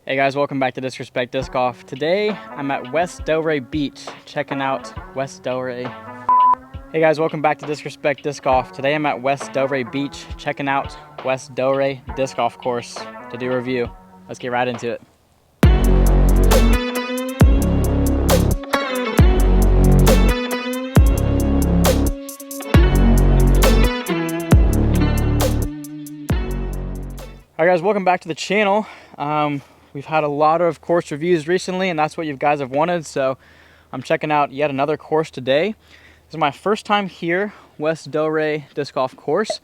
Hey guys, welcome back to Disrespect Disc Golf. Today, I'm at West Delray Beach, checking out West Delray. Hey guys, welcome back to Disrespect Disc Golf. Today I'm at West Delray Beach, checking out West Delray Disc Golf Course to do a review. Let's get right into it. Alright guys, welcome back to the channel. We've had a lot of course reviews recently, and that's what you guys have wanted, so I'm checking out yet another course today. This is my first time here, West Delray Disc Golf Course.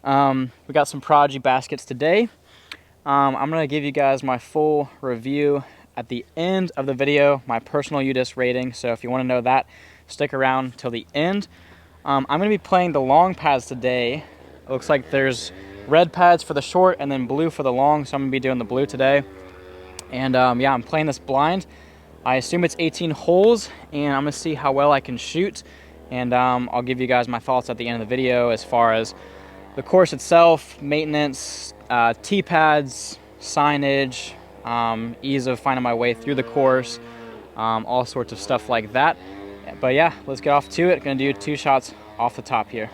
We got some Prodigy baskets today. I'm going to give you guys my full review at the end of the video, my personal UDisc rating, so if you want to know that, stick around till the end. I'm going to be playing the long pads today. It looks like there's red pads for the short and then blue for the long, so I'm going to be doing the blue today. And yeah, I'm playing this blind. I assume it's 18 holes, and I'm going to see how well I can shoot. And I'll give you guys my thoughts at the end of the video as far as the course itself, maintenance, tee pads, signage, ease of finding my way through the course, all sorts of stuff like that. But yeah, let's get off to it. Going to do 2 shots off the top here.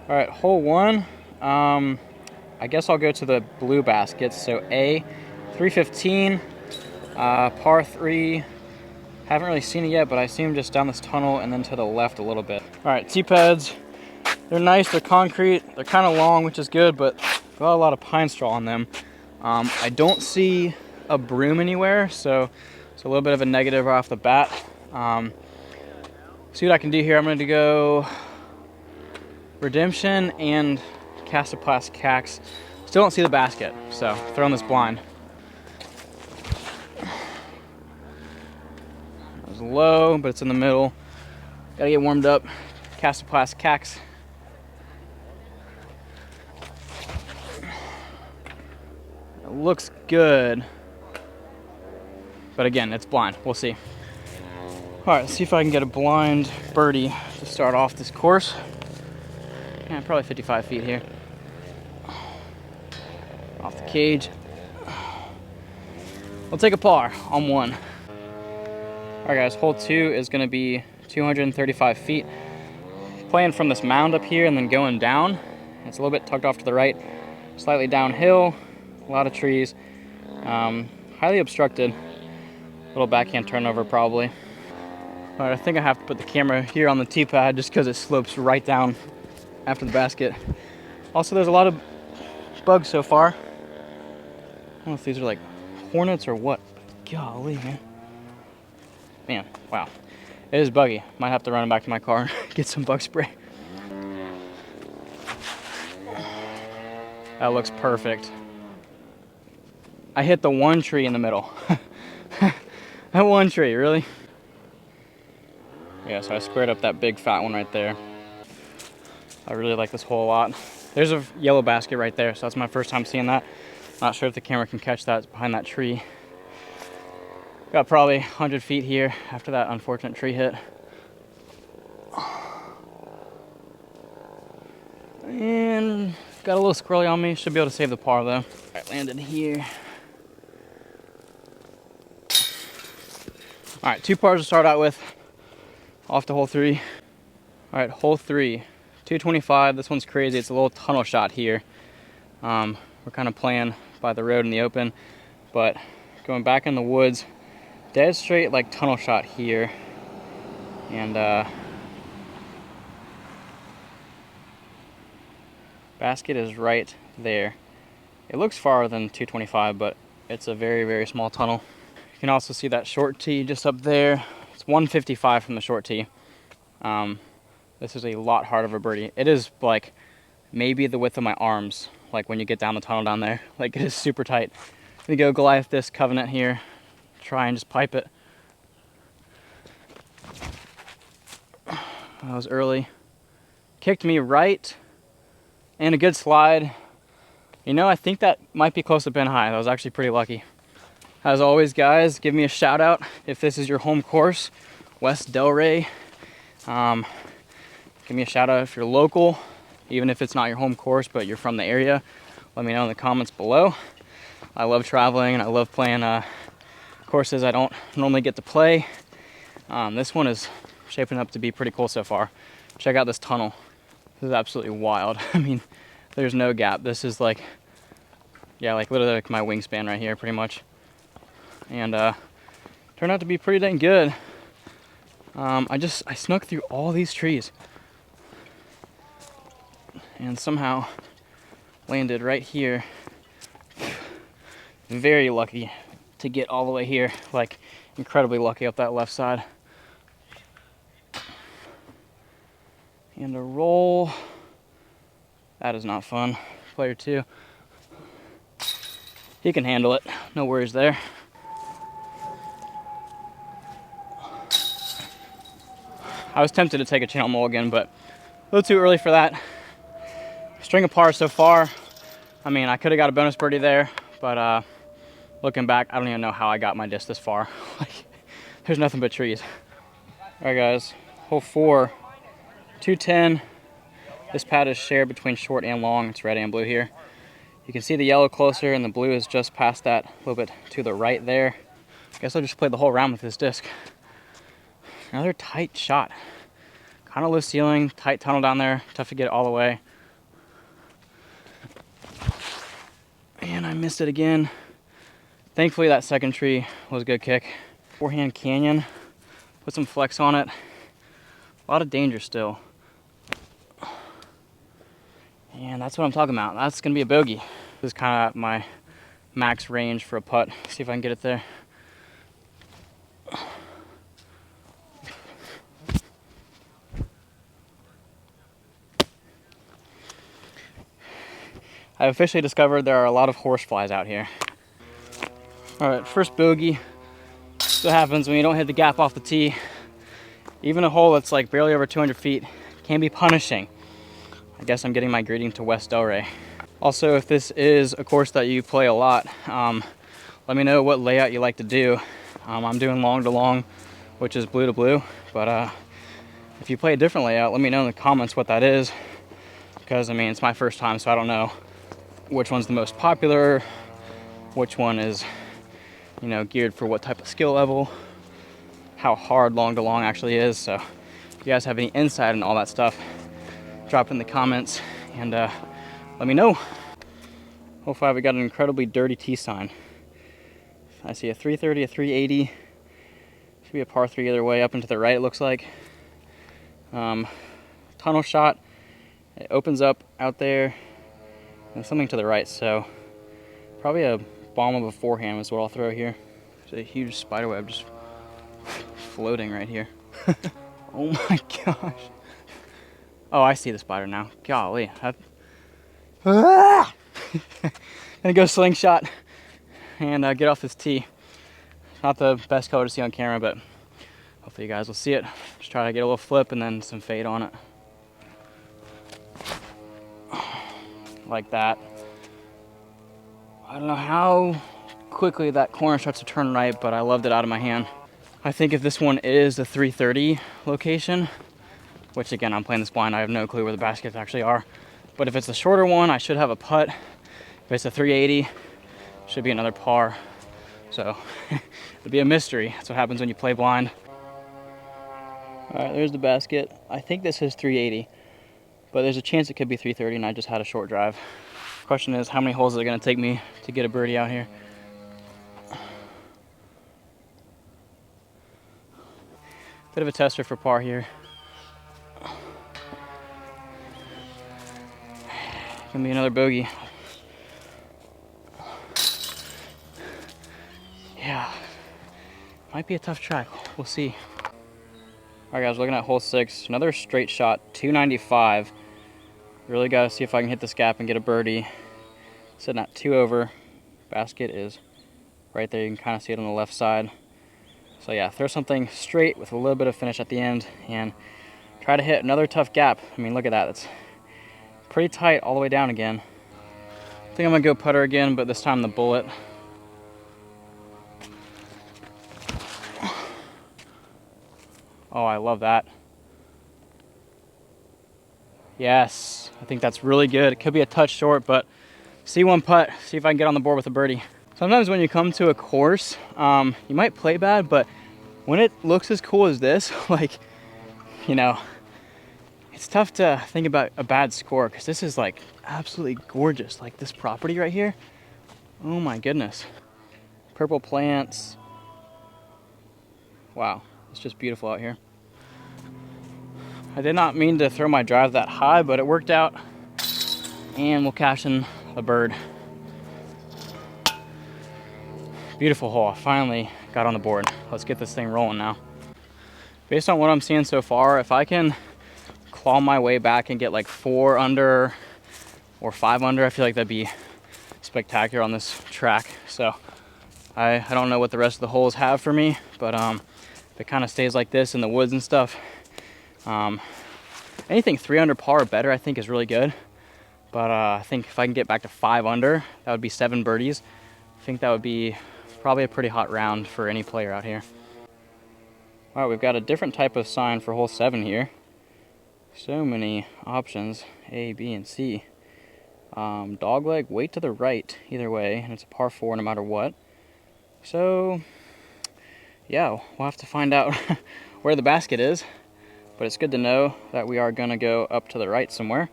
All right, hole 1. I guess I'll go to the blue baskets. So A, 315, par 3. Haven't really seen it yet, but I see them just down this tunnel and then to the left a little bit. All right, tee pads. They're nice, they're concrete. They're kind of long, which is good, but got a lot of pine straw on them. I don't see a broom anywhere, so it's a little bit of a negative right off the bat. See what I can do here. I'm going to go Redemption and Castoplast Cax. Still don't see the basket, so throwing this blind. It was low, but it's in the middle. Gotta get warmed up. Castoplast Cax. It looks good, but again, it's blind. We'll see. All right, let's see if I can get a blind birdie to start off this course. Yeah, probably 55 feet here. Off the cage. We'll take a par on 1. All right guys, hole 2 is gonna be 235 feet. Playing from this mound up here and then going down. It's a little bit tucked off to the right, slightly downhill, a lot of trees, highly obstructed. Little backhand turnover probably. All right, I think I have to put the camera here on the tee pad just because it slopes right down after the basket. Also, there's a lot of bugs so far. I don't know if these are like hornets or what. Golly, man. Man, wow. It is buggy. Might have to run back to my car and get some bug spray. That looks perfect. I hit the one tree in the middle. That one tree, really? Yeah, so I squared up that big fat one right there. I really like this hole a lot. There's a yellow basket right there, so that's my first time seeing that. Not sure if the camera can catch that. It's behind that tree. Got probably 100 feet here after that unfortunate tree hit. And got a little squirrely on me. Should be able to save the par though. All right, landed here. All right, 2 pars to start out with. Off to hole 3. All right, hole 3. 225. This one's crazy. It's a little tunnel shot here. We're kind of playing by the road in the open, but going back in the woods, dead straight like tunnel shot here. And basket is right there. It looks farther than 225, but it's a very, very small tunnel. You can also see that short tee just up there. It's 155 from the short tee. This is a lot harder of a birdie. It is like maybe the width of my arms, like when you get down the tunnel down there. Like it is super tight. I'm gonna go Goliath Disc Covenant here. Try and just pipe it. That was early. Kicked me right and a good slide. You know, I think that might be close to pin high. That was actually pretty lucky. As always, guys, give me a shout out if this is your home course, West Delray. Give me a shout out if you're local, even if it's not your home course, but you're from the area. Let me know in the comments below. I love traveling and I love playing courses I don't normally get to play. This one is shaping up to be pretty cool so far. Check out this tunnel. This is absolutely wild. I mean, there's no gap. This is like, yeah, like literally like my wingspan right here pretty much. And turned out to be pretty dang good. I snuck through all these trees and somehow landed right here. Very lucky to get all the way here, like incredibly lucky up that left side. And a roll. That is not fun. Player 2. He can handle it. No worries there. I was tempted to take a channel mulligan, but a little too early for that. String of pars so far. I mean, I could have got a bonus birdie there, but looking back, I don't even know how I got my disc this far. Like, there's nothing but trees. All right, guys. Hole 4. 210. This pad is shared between short and long. It's red and blue here. You can see the yellow closer and the blue is just past that, a little bit to the right there. I guess I'll just play the whole round with this disc. Another tight shot. Kind of low ceiling, tight tunnel down there. Tough to get it all the way. And I missed it again. Thankfully that second tree was a good kick. Forehand canyon. Put some flex on it. A lot of danger still. And that's what I'm talking about. That's gonna be a bogey. This is kind of my max range for a putt. See if I can get it there. I've officially discovered there are a lot of horse flies out here. All right, first bogey. That's what happens when you don't hit the gap off the tee. Even a hole that's like barely over 200 feet can be punishing. I guess I'm getting my greeting to West Delray. Also, if this is a course that you play a lot, let me know what layout you like to do. I'm doing long to long, which is blue to blue, but if you play a different layout, let me know in the comments what that is, because I mean, it's my first time, so I don't know which one's the most popular, which one is, you know, geared for what type of skill level, how hard long to long actually is. So if you guys have any insight on all that stuff, drop in the comments and let me know. Hole 5, we got an incredibly dirty tee sign. I see a 330, a 380. Should be a par 3 either way, up and to the right it looks like. Tunnel shot. It opens up out there and something to the right, so probably a bomb of a forehand is what I'll throw here. There's a huge spider web just floating right here. Oh my gosh. Oh, I see the spider now. Golly. Gonna go slingshot and get off this tee. Not the best color to see on camera, but hopefully you guys will see it. Just try to get a little flip and then some fade on it. Like that. I don't know how quickly that corner starts to turn right, but I loved it out of my hand. I think if this one is the 330 location, which again, I'm playing this blind, I have no clue where the baskets actually are. But if it's a shorter one, I should have a putt. If it's a 380, should be another par. So it'll be a mystery. That's what happens when you play blind. All right, there's the basket. I think this is 380, but there's a chance it could be 330 and I just had a short drive. Question is, how many holes is it gonna take me to get a birdie out here? Bit of a tester for par here. Gonna be another bogey. Yeah, might be a tough track. We'll see. All right, guys, looking at hole 6. Another straight shot, 295. Really got to see if I can hit this gap and get a birdie. Sitting at 2 over. Basket is right there. You can kind of see it on the left side. So yeah, throw something straight with a little bit of finish at the end and try to hit another tough gap. I mean, look at that. That's pretty tight all the way down again. I think I'm gonna go putter again, but this time the bullet. Oh, I love that. Yes, I think that's really good. It could be a touch short, but C1 putt. See if I can get on the board with a birdie. Sometimes when you come to a course, you might play bad, but when it looks as cool as this, like, you know, it's tough to think about a bad score because this is like absolutely gorgeous. Like this property right here, oh my goodness. Purple plants. Wow, it's just beautiful out here. I did not mean to throw my drive that high, but it worked out. And we'll cash in a bird. Beautiful hole. I finally got on the board. Let's get this thing rolling now. Based on what I'm seeing so far, if I can claw my way back and get like 4 under or 5 under, I feel like that'd be spectacular on this track. So I don't know what the rest of the holes have for me, but if it kind of stays like this in the woods and stuff, anything 3 under par or better I think is really good. But I think if I can get back to 5 under, that would be 7 birdies. I think that would be probably a pretty hot round for any player out here. All right, we've got a different type of sign for hole 7 here. So many options, A, B, and C. Dogleg, weight to the right, either way, and it's a par 4 no matter what. So, yeah, we'll have to find out where the basket is. But it's good to know that we are gonna go up to the right somewhere.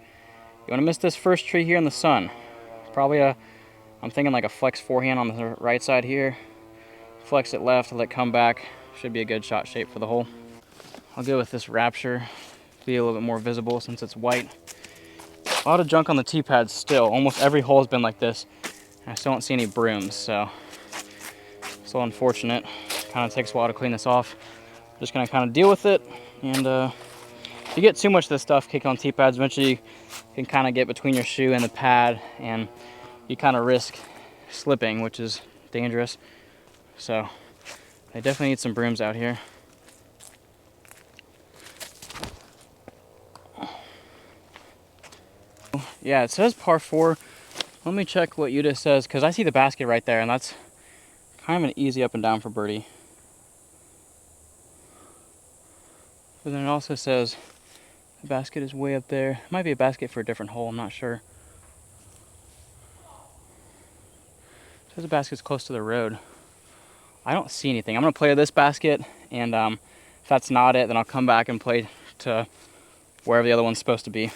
You wanna miss this first tree here in the sun. Probably I'm thinking like a flex forehand on the right side here. Flex it left, let it come back. Should be a good shot shape for the hole. I'll go with this Rapture. Be a little bit more visible since it's white. A lot of junk on the tee pads still. Almost every hole has been like this. I still don't see any brooms, so it's a little unfortunate. Kind of takes a while to clean this off. Just gonna kind of deal with it. And if you get too much of this stuff kicked on tee pads, eventually you can kind of get between your shoe and the pad, and you kind of risk slipping, which is dangerous. So I definitely need some brooms out here. Yeah, it says par 4. Let me check what UDIS says, because I see the basket right there, and that's kind of an easy up and down for birdie. But then it also says the basket is way up there. It might be a basket for a different hole, I'm not sure. It says the basket's close to the road. I don't see anything. I'm gonna play this basket, and if that's not it, then I'll come back and play to wherever the other one's supposed to be.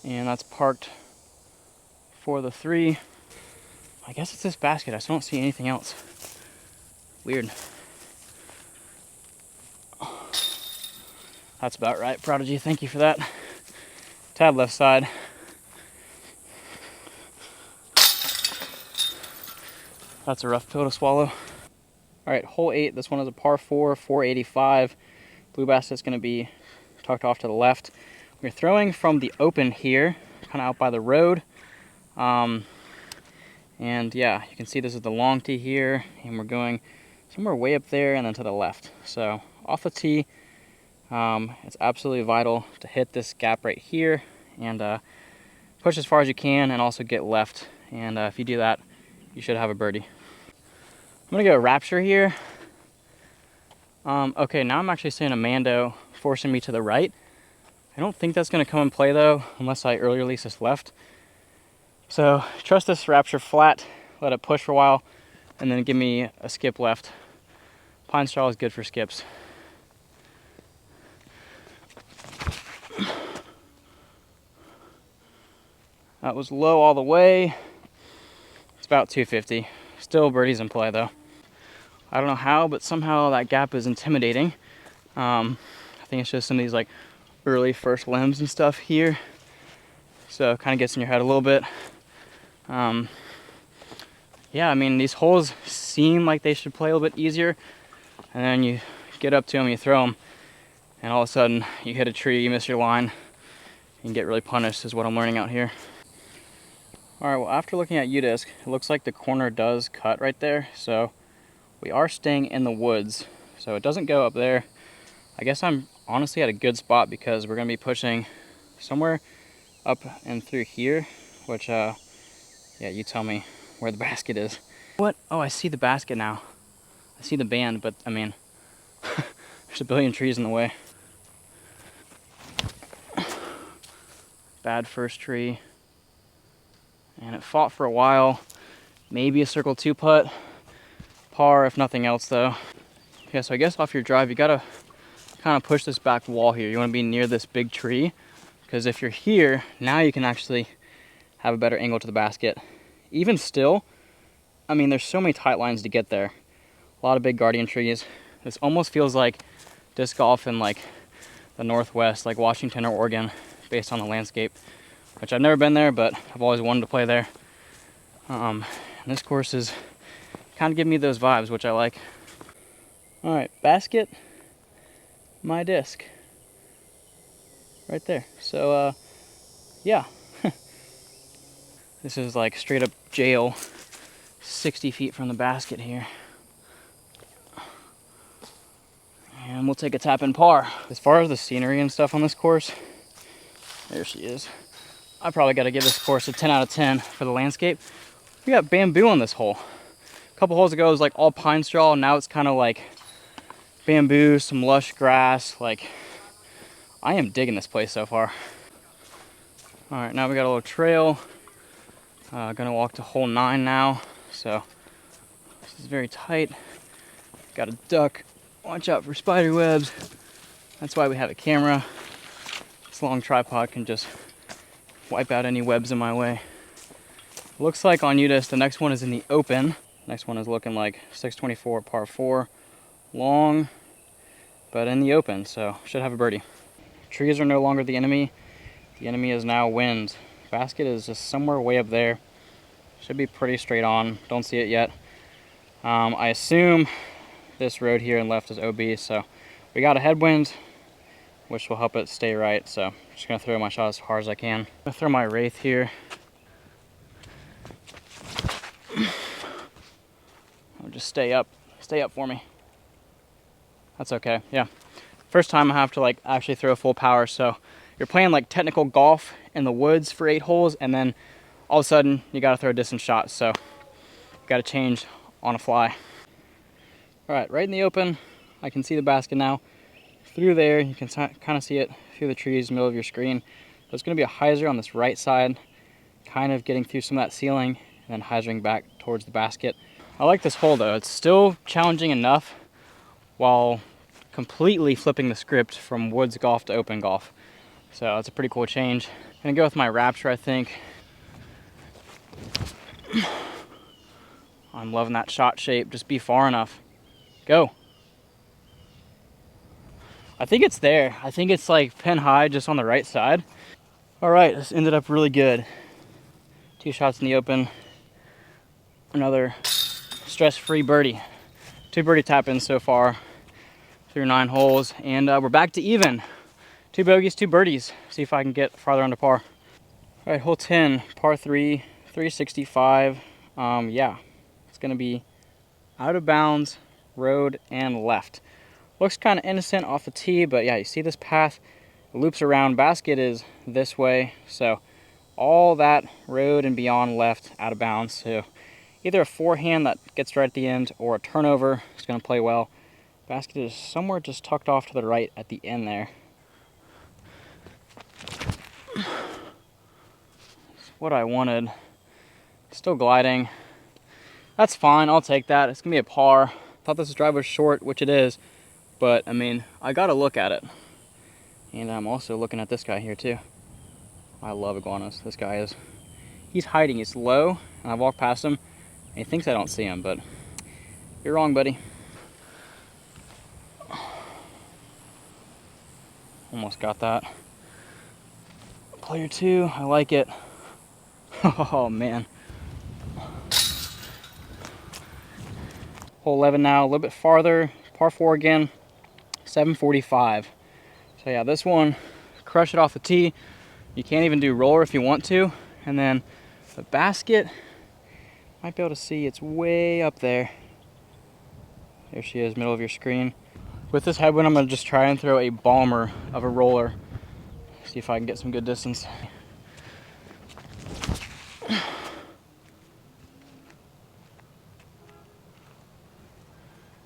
And that's parked for the 3. I guess it's this basket. I still don't see anything else. Weird. That's about right, Prodigy. Thank you for that. Tad left side. That's a rough pill to swallow. All right, hole 8. This one is a par 4, 485. Blue basket's going to be tucked off to the left. We're throwing from the open here, kind of out by the road. And yeah, you can see this is the long tee here, and we're going somewhere way up there and then to the left. So off the tee, it's absolutely vital to hit this gap right here and push as far as you can and also get left. And if you do that, you should have a birdie. I'm gonna go Rapture here. Okay, now I'm actually seeing a Mando forcing me to the right. I don't think that's gonna come in play though, unless I early release this left. So trust this Rapture flat, let it push for a while, and then give me a skip left. Pine straw is good for skips. That was low all the way. It's about 250. Still birdies in play though. I don't know how, but somehow that gap is intimidating. I think it's just some of these like early first limbs and stuff here. So it kind of gets in your head a little bit. Yeah, I mean, these holes seem like they should play a little bit easier. And then you get up to them, you throw them, and all of a sudden you hit a tree, you miss your line, you can get really punished is what I'm learning out here. All right, well, after looking at UDisc, it looks like the corner does cut right there. So we are staying in the woods. So it doesn't go up there. I guess I'm honestly at a good spot because we're gonna be pushing somewhere up and through here, which, yeah, you tell me where the basket is. What? Oh, I see the basket now. I see the band, but I mean, there's a billion trees in the way. Bad first tree. And it fought for a while. Maybe a circle 2 putt. Par if nothing else though. Yeah, so I guess off your drive, you gotta kind of push this back wall here. You wanna be near this big tree, because if you're here, now you can actually have a better angle to the basket. Even still, I mean, there's so many tight lines to get there. A lot of big guardian trees. This almost feels like disc golf in like the Northwest, like Washington or Oregon, based on the landscape, which I've never been there, but I've always wanted to play there. And this course is kind of giving me those vibes, which I like. All right, basket, my disc, right there. So, yeah. This is like straight up jail, 60 feet from the basket here. And we'll take a tap in par. As far as the scenery and stuff on this course, there she is. I probably got to give this course a 10 out of 10 for the landscape. We got bamboo on this hole. A couple holes ago it was like all pine straw. Now it's kind of like bamboo, some lush grass. Like, I am digging this place so far. All right, now we got a little trail. Gonna walk to hole 9 now. So this is very tight. Got a duck. Watch out for spider webs. That's why we have a camera. This long tripod can just wipe out any webs in my way. Looks like on UDIS, the next one is in the open. Next one is looking like 624 par 4. Long, but in the open, so should have a birdie. Trees are no longer the enemy. The enemy is now wind. Basket is just somewhere way up there. Should be pretty straight on. Don't see it yet. I assume this road here and left is OB, so we got a headwind, which will help it stay right. So I'm just gonna throw my shot as hard as I can. I'm gonna throw my Wraith here. I'll just stay up for me. That's okay, yeah. First time I have to like actually throw full power, so you're playing like technical golf in the woods for 8 holes, and then all of a sudden you gotta throw a distance shot, so you gotta change on a fly. All right, right in the open, I can see the basket now. Through there, you can kind of see it through the trees, middle of your screen. There's gonna be a hyzer on this right side, kind of getting through some of that ceiling, and then hyzering back towards the basket. I like this hole though. It's still challenging enough while completely flipping the script from woods golf to open golf. So it's a pretty cool change. I'm gonna go with my Rapture, I think. I'm loving that shot shape. Just be far enough. Go. I think it's there. I think it's like pin high just on the right side. All right, this ended up really good. 2 shots in the open. Another stress-free birdie. 2 birdie tap-ins so far through 9 holes, and we're back to even. 2 bogeys, 2 birdies. See if I can get farther onto par. All right, hole 10, par 3, 365. Yeah, it's gonna be out of bounds, road, and left. Looks kind of innocent off the tee, but yeah, you see this path, it loops around. Basket is this way, so all that road and beyond left, out of bounds. So either a forehand that gets right at the end or a turnover is going to play well. Basket is somewhere just tucked off to the right at the end there. That's what I wanted. Still gliding. That's fine, I'll take that. It's going to be a par. Thought this drive was short, which it is, but I mean, I got to look at it. And I'm also looking at this guy here too. I love iguanas. This guy is, he's hiding. He's low, and I walk past him, and he thinks I don't see him, but you're wrong, buddy. Almost got that. Player 2, I like it. Oh, man. Hole 11 now, a little bit farther. Par 4 again, 745. So yeah, this one, crush it off the tee. You can't even do roller if you want to. And then the basket, might be able to see, it's way up there. There she is, middle of your screen. With this headwind, I'm gonna just try and throw a bomber of a roller. See if I can get some good distance.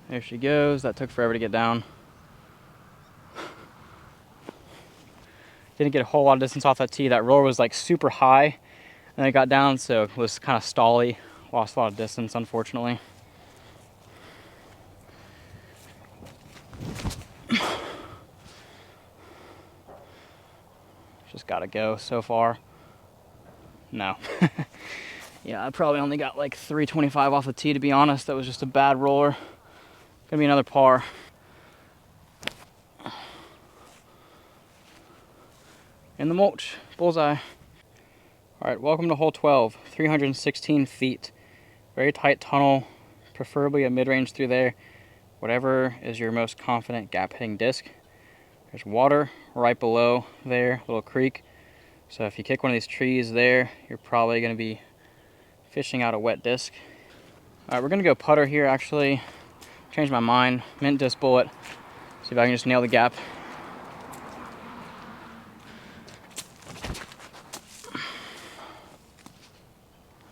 There she goes. That took forever to get down. Didn't get a whole lot of distance off that tee. That roller was like super high and it got down, so it was kind of stally. Lost a lot of distance, unfortunately. Just gotta go so far. No. Yeah, I probably only got like 325 off the tee, to be honest. That was just a bad roller. Gonna be another par. In the mulch, bullseye. All right, welcome to hole 12, 316 feet. Very tight tunnel, preferably a mid-range through there. Whatever is your most confident gap hitting disc. There's water right below there, little creek. So if you kick one of these trees there, you're probably gonna be fishing out a wet disc. All right, we're gonna go putter here actually. Changed my mind, mint disc bullet. See if I can just nail the gap.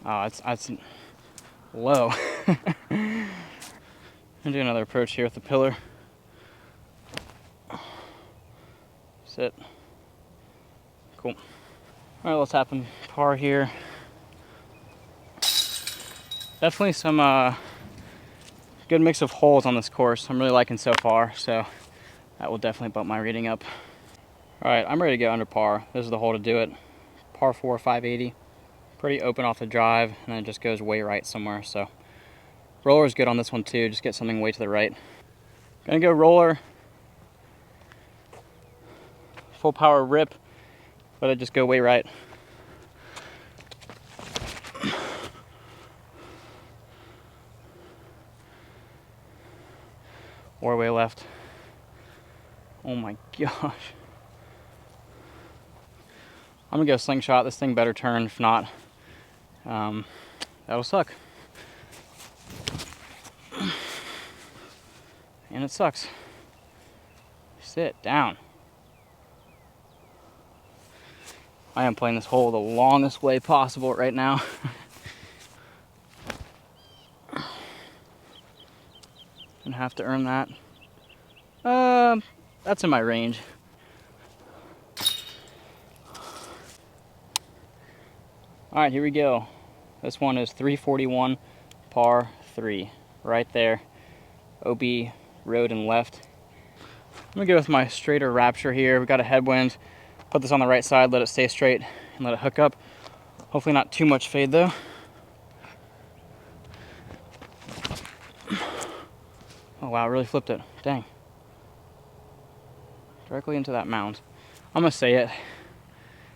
Oh, it's low. I'm gonna do another approach here with the pillar. Sit. Cool. All right, let's happen par here. Definitely some good mix of holes on this course. I'm really liking so far, so that will definitely bump my rating up. All right, I'm ready to go under par. This is the hole to do it. Par 4, 580. Pretty open off the drive, and then it just goes way right somewhere. So roller is good on this one too. Just get something way to the right. Gonna go roller. Full power rip. Let it just go way right. Or way left. Oh my gosh. I'm gonna go slingshot. This thing better turn. If not, that'll suck. And it sucks. Sit down. I am playing this hole the longest way possible right now. Gonna have to earn that. That's in my range. All right, here we go. This one is 341, par 3, right there. OB, road and left. I'm gonna go with my straighter Rapture here. We got a headwind. Put this on the right side, let it stay straight, and let it hook up. Hopefully not too much fade though. Oh wow, really flipped it. Dang. Directly into that mound. I'm gonna say it.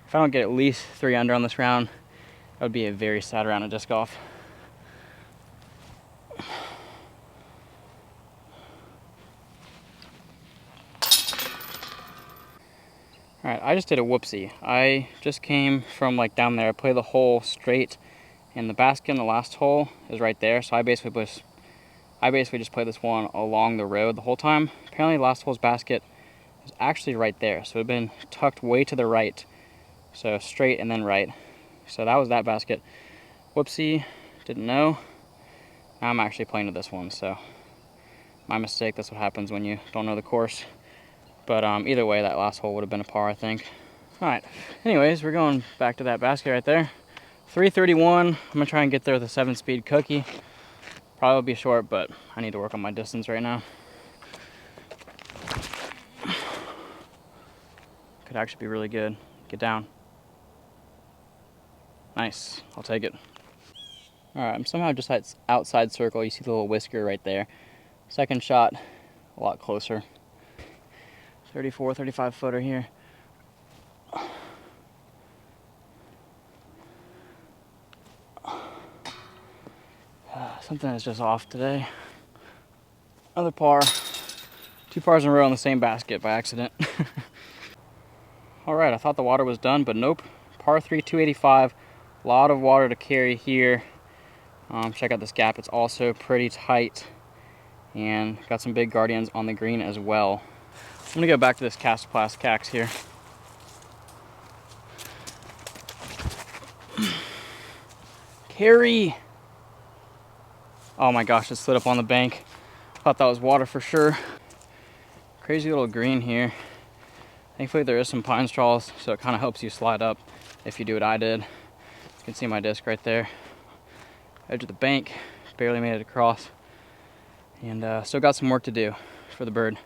If I don't get at least 3 under on this round, that would be a very sad round of disc golf. All right, I just did a whoopsie. I just came from like down there. I played the hole straight, and the basket in the last hole is right there. So I basically just played this one along the road the whole time. Apparently last hole's basket was actually right there. So it had been tucked way to the right. So straight and then right. So that was that basket. Whoopsie, didn't know. Now I'm actually playing to this one, so my mistake. That's what happens when you don't know the course. But either way, that last hole would have been a par, I think. All right, anyways, we're going back to that basket right there. 331, I'm gonna try and get there with a 7-speed cookie. Probably will be short, but I need to work on my distance right now. Could actually be really good. Get down. Nice, I'll take it. All right, I'm somehow just at outside circle. You see the little whisker right there. Second shot, a lot closer. 34, 35 footer here. Something is just off today. Another par. 2 pars in a row on the same basket by accident. All right, I thought the water was done, but nope. Par 3, 285. A lot of water to carry here. Check out this gap. It's also pretty tight. And got some big guardians on the green as well. I'm gonna go back to this cast plastic axe here. Carry! Oh my gosh, it slid up on the bank. Thought that was water for sure. Crazy little green here. Thankfully there is some pine straws, so it kind of helps you slide up if you do what I did. You can see my disc right there. Edge of the bank, barely made it across. And still got some work to do for the bird.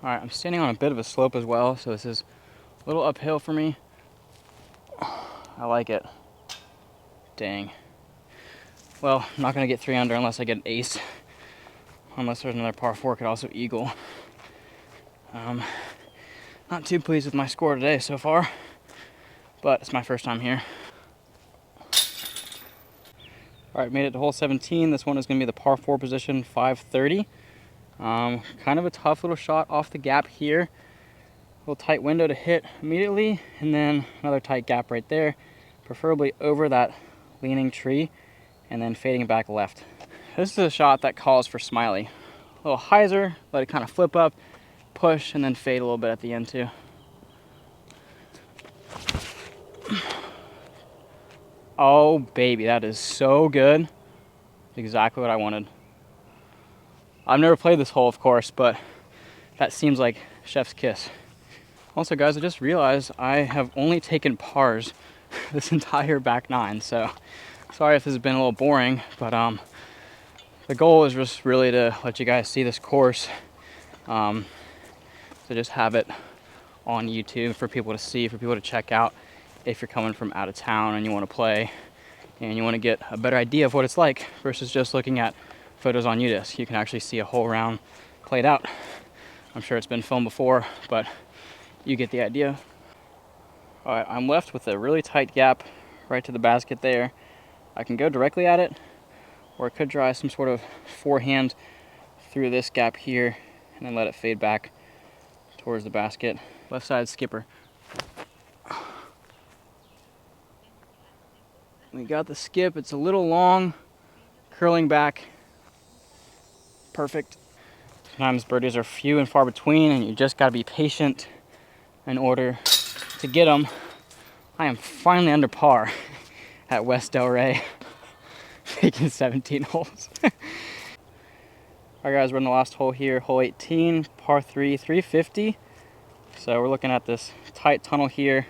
All right, I'm standing on a bit of a slope as well, so this is a little uphill for me. I like it. Dang. Well, I'm not gonna get 3 under unless I get an ace. Unless there's another par 4, could also eagle. Not too pleased with my score today so far, but it's my first time here. All right, made it to hole 17. This one is gonna be the par 4 position, 530. Kind of a tough little shot off the gap here. A little tight window to hit immediately, and then another tight gap right there, preferably over that leaning tree, and then fading back left. This is a shot that calls for Smiley. A little hyzer, let it kind of flip up, push, and then fade a little bit at the end too. Oh baby, that is so good. Exactly what I wanted. I've never played this hole, of course, but that seems like chef's kiss. Also guys, I just realized I have only taken pars this entire back 9, so sorry if this has been a little boring, but the goal is just really to let you guys see this course, to just have it on YouTube for people to see, for people to check out if you're coming from out of town and you want to play and you want to get a better idea of what it's like versus just looking at photos on UDisc. You can actually see a whole round played out. I'm sure it's been filmed before, but you get the idea. All right, I'm left with a really tight gap right to the basket there. I can go directly at it, or I could try some sort of forehand through this gap here and then let it fade back towards the basket. Left side skipper. We got the skip. It's a little long, curling back. Perfect. Sometimes birdies are few and far between, and you just got to be patient in order to get them. I am finally under par at West Delray, taking 17 holes. All right guys, we're in the last hole here, hole 18, par 3, 350. So we're looking at this tight tunnel here.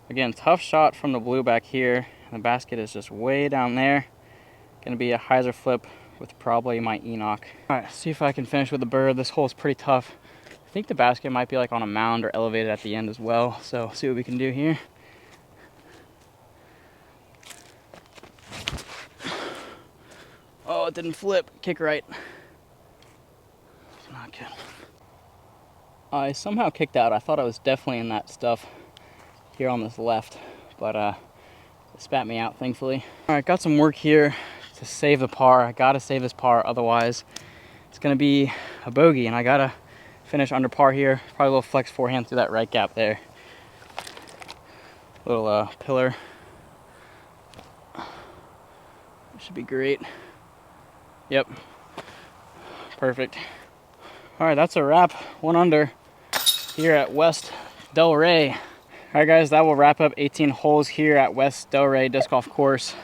Again, tough shot from the blue back here. The basket is just way down there. Gonna be a hyzer flip with probably my Enoch. All right, see if I can finish with the bird. This hole is pretty tough. I think the basket might be like on a mound or elevated at the end as well. So see what we can do here. Oh, it didn't flip. Kick right. Not good. I somehow kicked out. I thought I was definitely in that stuff here on this left, but it spat me out, thankfully. All right, got some work here to save the par. I gotta save this par, otherwise it's gonna be a bogey, and I gotta finish under par here. Probably a little flex forehand through that right gap there. Little pillar. Should be great. Yep, perfect. All right, that's a wrap. 1 under here at West Delray. All right guys, that will wrap up 18 holes here at West Delray Disc Golf Course.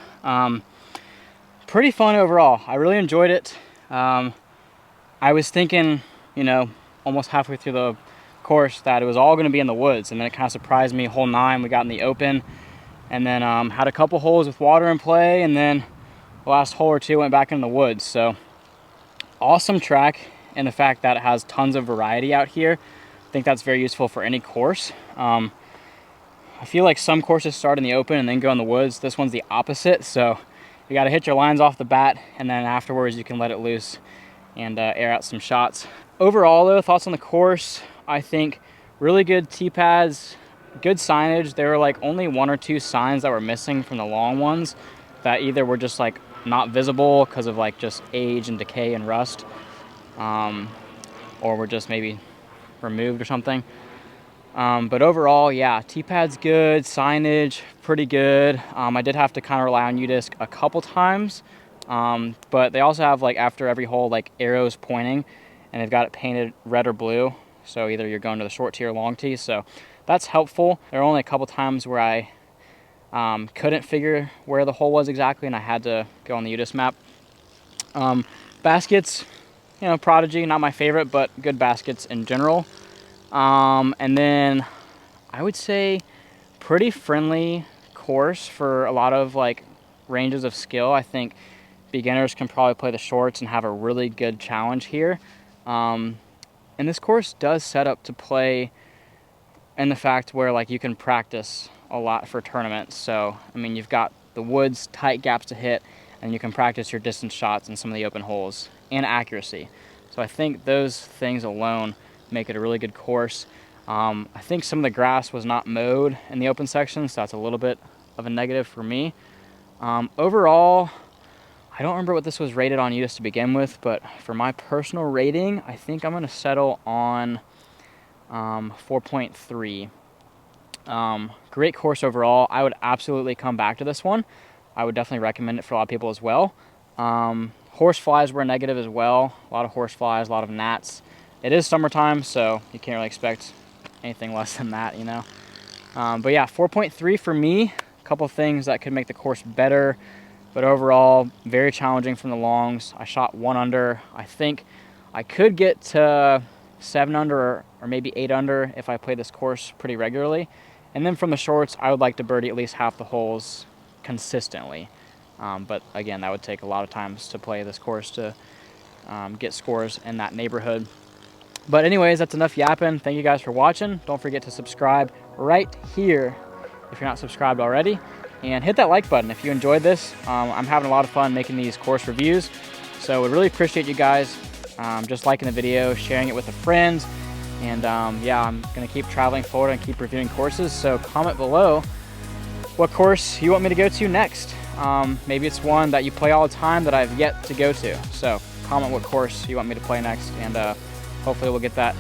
Pretty fun overall. I really enjoyed it. I was thinking, you know, almost halfway through the course that it was all going to be in the woods, and then it kind of surprised me. Hole 9 we got in the open, and then had a couple holes with water in play, and then the last hole or two went back in the woods. So awesome track, and the fact that it has tons of variety out here, I think that's very useful for any course. I feel like some courses start in the open and then go in the woods. This one's the opposite, so you got to hit your lines off the bat, and then afterwards you can let it loose and air out some shots. Overall though, thoughts on the course, I think really good tee pads, good signage. There were like only 1 or 2 signs that were missing from the long ones that either were just like not visible because of like just age and decay and rust, or were just maybe removed or something. But overall, yeah, tee pad's good, signage pretty good. I did have to kind of rely on UDisc a couple times, but they also have like after every hole like arrows pointing, and they've got it painted red or blue, so either you're going to the short tee or long tee, so that's helpful. There are only a couple times where I couldn't figure where the hole was exactly, and I had to go on the UDisc map. Baskets, you know, Prodigy, not my favorite, but good baskets in general. And then I would say pretty friendly course for a lot of like ranges of skill. I think beginners can probably play the shorts and have a really good challenge here. And this course does set up to play in the fact where like you can practice a lot for tournaments. So, I mean, you've got the woods, tight gaps to hit, and you can practice your distance shots in some of the open holes and accuracy. So I think those things alone make it a really good course. I think some of the grass was not mowed in the open section, so that's a little bit of a negative for me. Overall, I don't remember what this was rated on UDIS to begin with, but for my personal rating, I think I'm going to settle on 4.3. Great course overall. I would absolutely come back to this one. I would definitely recommend it for a lot of people as well. Horse flies were negative as well. A lot of horse flies, a lot of gnats. It is summertime, so you can't really expect anything less than that, you know. But yeah, 4.3 for me. A couple things that could make the course better, but overall, very challenging from the longs. I shot 1 under. I think I could get to 7 under or maybe 8 under if I play this course pretty regularly. And then from the shorts, I would like to birdie at least half the holes consistently. But again, that would take a lot of times to play this course to get scores in that neighborhood. But anyways, that's enough yapping. Thank you guys for watching. Don't forget to subscribe right here if you're not subscribed already. And hit that like button if you enjoyed this. I'm having a lot of fun making these course reviews. So we really appreciate you guys just liking the video, sharing it with a friend. And yeah, I'm going to keep traveling Florida and keep reviewing courses. So comment below what course you want me to go to next. Maybe it's one that you play all the time that I've yet to go to. So comment what course you want me to play next, and hopefully we'll get that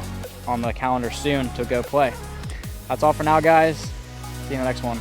on the calendar soon to go play. That's all for now, guys. See you in the next one.